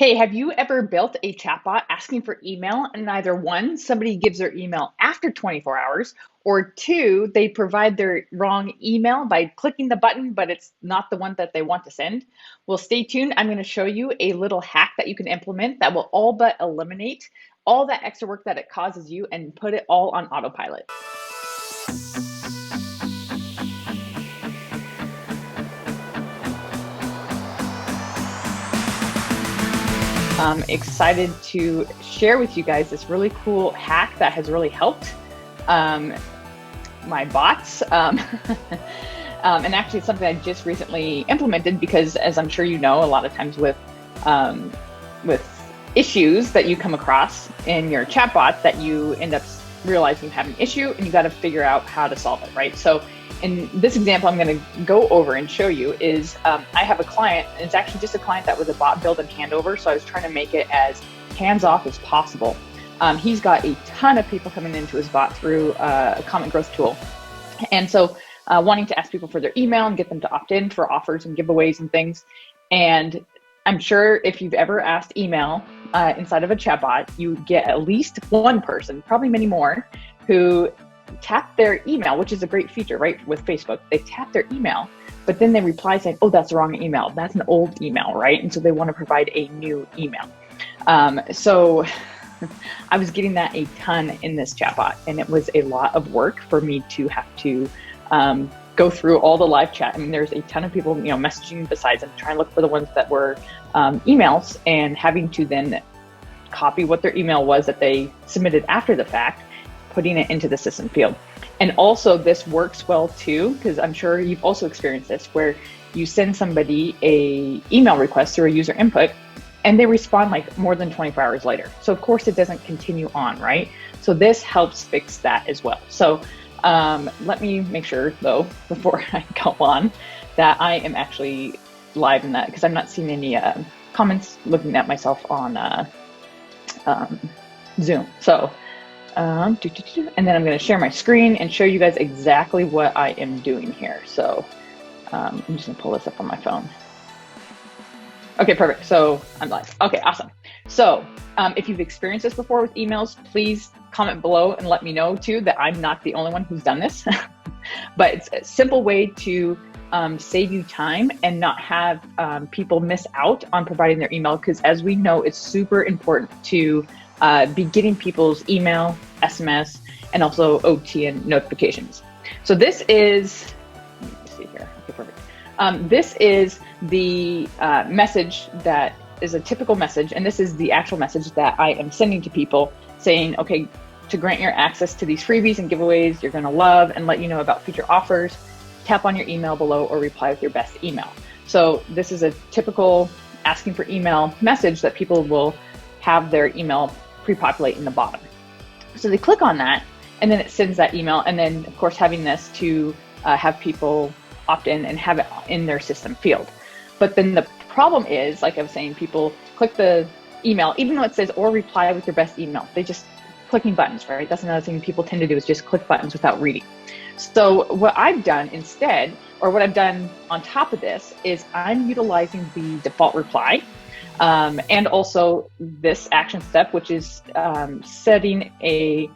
Hey, have you ever built a chatbot asking for email and either one, somebody gives their email after 24 hours, or two, they provide their wrong email by clicking the button, but it's not the one that they want to send? Well, stay tuned. I'm going to show you a little hack that you can implement that will all but eliminate all that extra work that it causes you and put it all on autopilot. I'm excited to share with you guys this really cool hack that has really helped um, my bots. And actually, it's something I just recently implemented because, as I'm sure you know, a lot of times um, with issues that you come across in your chatbot, that you end up realizing you have an issue and you got to figure out how to solve it, right? So in this example, I'm going to go over and show you is I have a client, and it's actually just a client that was a bot build and handover. So I was trying to make it as hands-off as possible. He's got a ton of people coming into his bot through a comment growth tool. And so wanting to ask people for their email and get them to opt in for offers and giveaways and things. And I'm sure if you've ever asked email inside of a chatbot, you get at least one person, probably many more, who tap their email, which is a great feature, right? With Facebook, they tap their email, but then they reply saying, oh, that's the wrong email. That's an old email, right? And so they want to provide a new email. So I was getting that a ton in this chatbot, and it was a lot of work for me to have to go through all the live chat. I mean, there's a ton of people, messaging besides, and trying to look for the ones that were emails, and having to then copy what their email was that they submitted after the fact, putting it into the system field. And also this works well too, because I'm sure you've also experienced this, where you send somebody a email request through a user input and they respond like more than 24 hours later. So of course it doesn't continue on, right? So this helps fix that as well. So let me make sure though, before I go on, that I am actually live in that, because I'm not seeing any comments looking at myself on Zoom. So and then I'm going to share my screen and show you guys exactly what I am doing here. So I'm just going to pull this up on my phone. Okay, perfect. So I'm live. Okay, awesome. So if you've experienced this before with emails, please comment below and let me know too that I'm not the only one who's done this. But it's a simple way to save you time and not have people miss out on providing their email, because as we know, it's super important to be getting people's email, SMS, and also OT and notifications. So this is, let me see here. Okay, perfect. This is the message that is a typical message, and this is the actual message that I am sending to people saying, okay, to grant your access to these freebies and giveaways you're going to love and let you know about future offers, tap on your email below or reply with your best email. So this is a typical asking for email message that people will have their email pre-populate in the bottom. So they click on that and then it sends that email, and then of course having this to have people opt in and have it in their system field. But then the problem is, like I was saying, people click the email, even though it says or reply with your best email, they just clicking buttons, right? That's another thing people tend to do, is just click buttons without reading. So what I've done instead, or what I've done on top of this, is I'm utilizing the default reply. And also this action step, which is setting a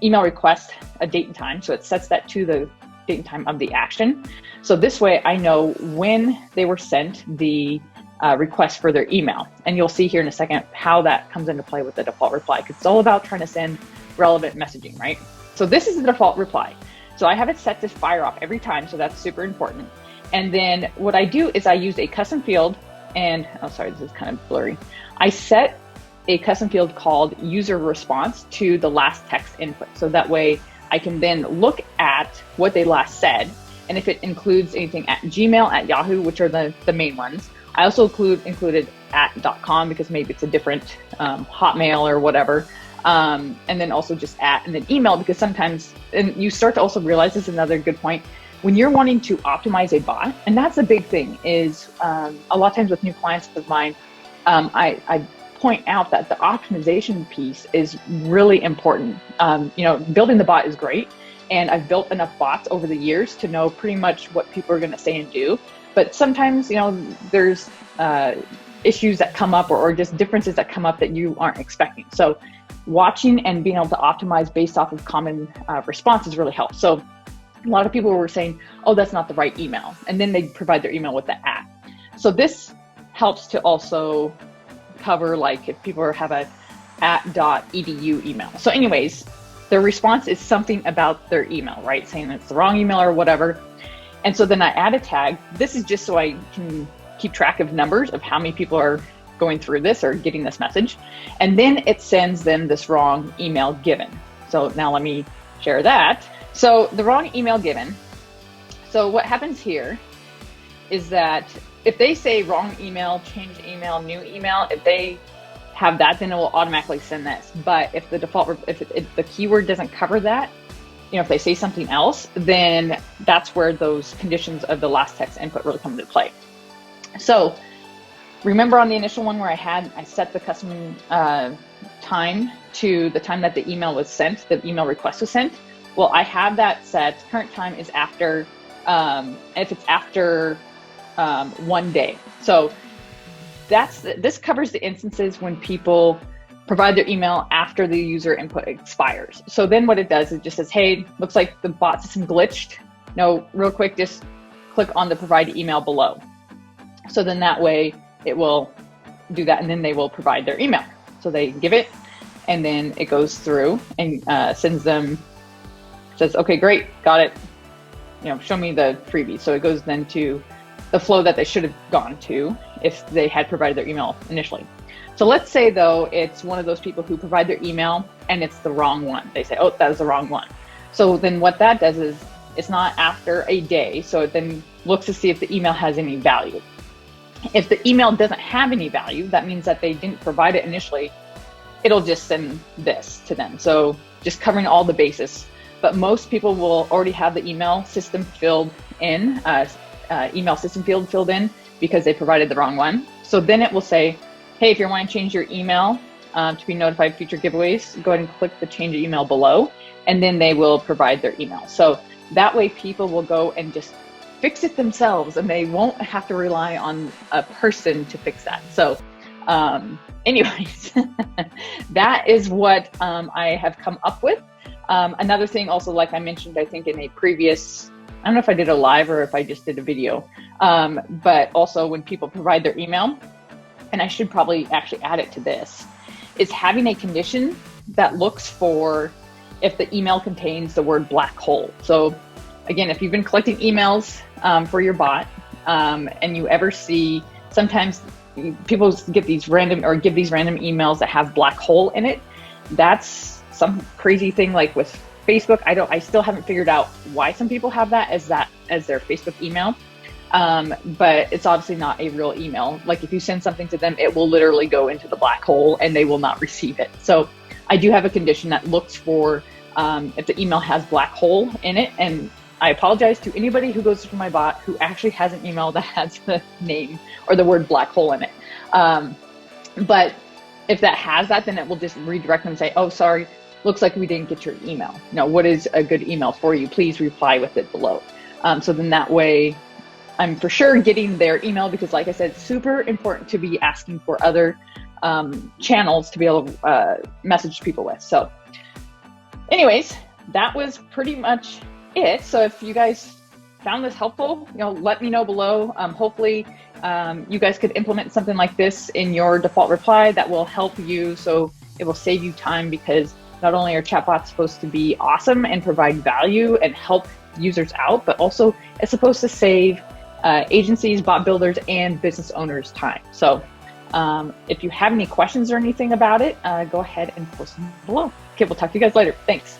email request, a date and time. So it sets that to the date and time of the action. So this way I know when they were sent the request for their email. And you'll see here in a second how that comes into play with the default reply, because it's all about trying to send relevant messaging, right? So this is the default reply. So I have it set to fire off every time. So that's super important. And then what I do is I use a custom field. And, oh, sorry, this is kind of blurry. I set a custom field called user response to the last text input. So that way I can then look at what they last said. And if it includes anything at Gmail, at Yahoo, which are the main ones, I also included at .com, because maybe it's a different Hotmail or whatever. And then also just at, and then email, because sometimes, and you start to also realize, this is another good point, when you're wanting to optimize a bot, and that's the big thing, is a lot of times with new clients of mine, I point out that the optimization piece is really important. Building the bot is great, and I've built enough bots over the years to know pretty much what people are going to say and do. But sometimes, there's issues that come up or just differences that come up that you aren't expecting. So watching and being able to optimize based off of common responses really helps. So a lot of people were saying, oh, that's not the right email. And then they provide their email with the @ So this helps to also cover, like, if people have a @.edu email. So anyways, their response is something about their email, right? Saying it's the wrong email or whatever. And so then I add a tag. This is just so I can keep track of numbers of how many people are going through this or getting this message. And then it sends them this wrong email given. So now let me share that. So the wrong email given. So what happens here is that if they say wrong email, change email, new email, if they have that, then it will automatically send this. But if the default, if the keyword doesn't cover that, you know, if they say something else, then that's where those conditions of the last text input really come into play. So remember on the initial one where I set the custom time to the time that the email was sent, the email request was sent. Well, I have that set. Current time is after, if it's after 1 day. So this covers the instances when people provide their email after the user input expires. So then what it does, it just says, hey, looks like the bot system glitched. No, real quick, just click on the provide email below. So then that way it will do that, and then they will provide their email. So they give it, and then it goes through and sends them, says, okay, great, got it. You know, show me the freebie. So it goes then to the flow that they should have gone to if they had provided their email initially. So let's say though, it's one of those people who provide their email and it's the wrong one. They say, oh, that is the wrong one. So then what that does is it's not after a day. So it then looks to see if the email has any value. If the email doesn't have any value, that means that they didn't provide it initially. It'll just send this to them. So just covering all the bases. But most people will already have the email system filled in, email system field filled in because they provided the wrong one. So then it will say, hey, if you want to change your email to be notified of future giveaways, go ahead and click the change email below, and then they will provide their email. So that way people will go and just fix it themselves, and they won't have to rely on a person to fix that. So anyways, that is what I have come up with. Another thing also, like I mentioned, I think in a previous, I don't know if I did a live or if I just did a video, but also when people provide their email, and I should probably actually add it to this, is having a condition that looks for if the email contains the word black hole. So again, if you've been collecting emails for your bot and you ever see, sometimes people get these random or give these random emails that have black hole in it, that's some crazy thing like with Facebook. I still haven't figured out why some people have that as their Facebook email. But it's obviously not a real email. Like if you send something to them, it will literally go into the black hole and they will not receive it. So I do have a condition that looks for if the email has black hole in it. And I apologize to anybody who goes through my bot who actually has an email that has the name or the word black hole in it. But if that has that, then it will just redirect them and say, oh, sorry, looks like we didn't get your email. Now, what is a good email for you? Please reply with it below. So then that way I'm for sure getting their email, because like I said, it's super important to be asking for other channels to be able to message people with. So anyways, that was pretty much it. So if you guys found this helpful, let me know below. Hopefully you guys could implement something like this in your default reply that will help you. So it will save you time, because not only are chatbots supposed to be awesome and provide value and help users out, but also it's supposed to save agencies, bot builders, and business owners time. So if you have any questions or anything about it, go ahead and post them below. Okay, we'll talk to you guys later. Thanks.